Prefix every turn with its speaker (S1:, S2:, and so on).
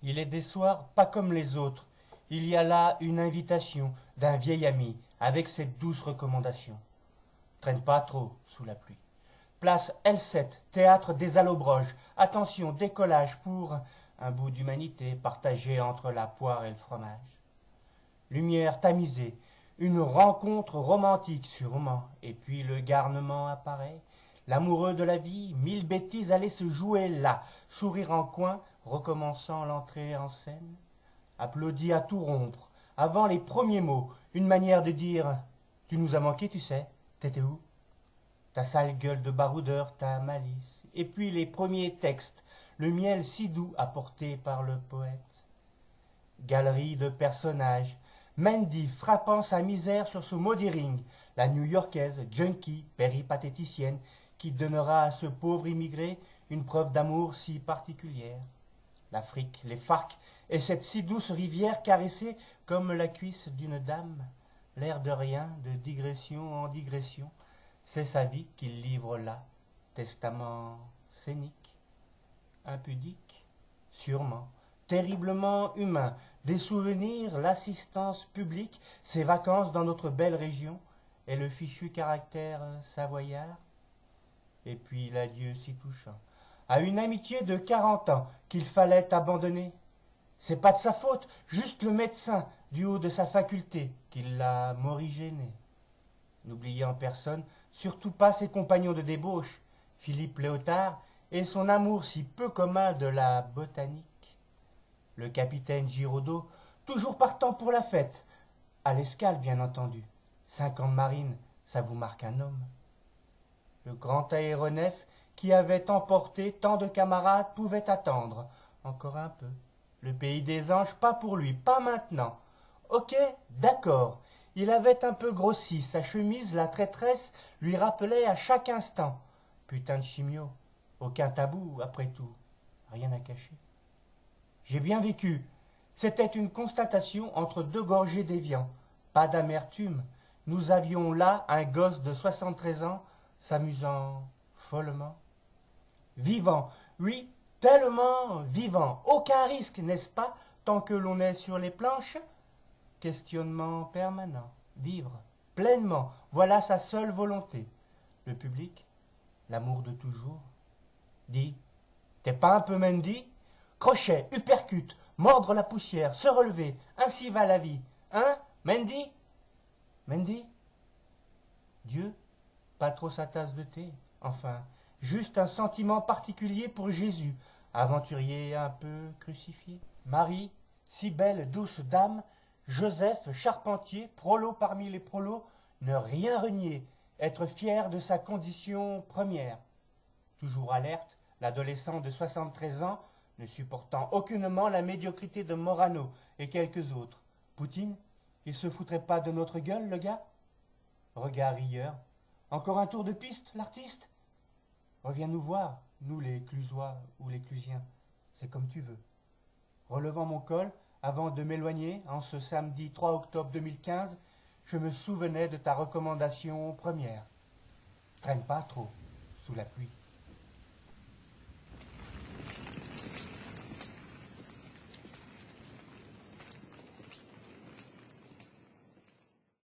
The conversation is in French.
S1: Il est des soirs pas comme les autres. Il y a là une invitation d'un vieil ami avec cette douce recommandation. Traîne pas trop sous la pluie. Place L7, théâtre des Allobroges. Attention, décollage pour un bout d'humanité partagé entre la poire et le fromage. Lumière tamisée, une rencontre romantique sûrement, et puis le garnement apparaît. L'amoureux de la vie, 1000 bêtises allaient se jouer là, sourire en coin, recommençant l'entrée en scène. Applaudi à tout rompre, avant les premiers mots, une manière de dire « Tu nous as manqué, tu sais, t'étais où ?» Ta sale gueule de baroudeur, ta malice, et puis les premiers textes, le miel si doux apporté par le poète. Galerie de personnages, Mandy frappant sa misère sur ce modérine, la New-Yorkaise, junkie, péripatéticienne, qui donnera à ce pauvre immigré une preuve d'amour si particulière. L'Afrique, les FARC, et cette si douce rivière caressée comme la cuisse d'une dame, l'air de rien, de digression en digression, c'est sa vie qu'il livre là, testament scénique, impudique, sûrement, terriblement humain, des souvenirs, l'assistance publique, ses vacances dans notre belle région, et le fichu caractère savoyard, et puis l'adieu si touchant, à une amitié de 40 ans qu'il fallait abandonner. C'est pas de sa faute, juste le médecin, du haut de sa faculté, qui l'a morigéné. N'oubliez en personne, surtout pas ses compagnons de débauche, Philippe Léotard, et son amour si peu commun de la botanique. Le capitaine Giraudot, toujours partant pour la fête, à l'escale bien entendu. 5 ans de marine, ça vous marque un homme. Le grand aéronef qui avait emporté tant de camarades pouvait attendre, encore un peu. Le pays des anges, pas pour lui, pas maintenant. Ok, d'accord. Il avait un peu grossi, sa chemise, la traîtresse, lui rappelait à chaque instant. Putain de chimio, aucun tabou, après tout, rien à cacher. J'ai bien vécu. C'était une constatation entre deux gorgées d'évian. Pas d'amertume. Nous avions là un gosse de 73 ans, s'amusant follement. Vivant, oui, tellement vivant. Aucun risque, n'est-ce pas, tant que l'on est sur les planches? Questionnement permanent. Vivre, pleinement, voilà sa seule volonté. Le public, l'amour de toujours. Dis, t'es pas un peu Mandy? Crochet, uppercut, mordre la poussière, se relever, ainsi va la vie. Hein, Mandy? Mandy? Dieu, pas trop sa tasse de thé. Enfin, juste un sentiment particulier pour Jésus, aventurier un peu crucifié. Marie, si belle, douce dame, Joseph, charpentier, prolo parmi les prolos, ne rien renier, être fier de sa condition première. Toujours alerte, l'adolescent de 73 ans, ne supportant aucunement la médiocrité de Morano et quelques autres. Poutine, il se foutrait pas de notre gueule, le gars? Regard rieur. Encore un tour de piste, l'artiste? Reviens nous voir, nous les Clusois ou les Clusiens. C'est comme tu veux. Relevant mon col, avant de m'éloigner, en ce samedi 3 octobre 2015, je me souvenais de ta recommandation première. Traîne pas trop sous la pluie.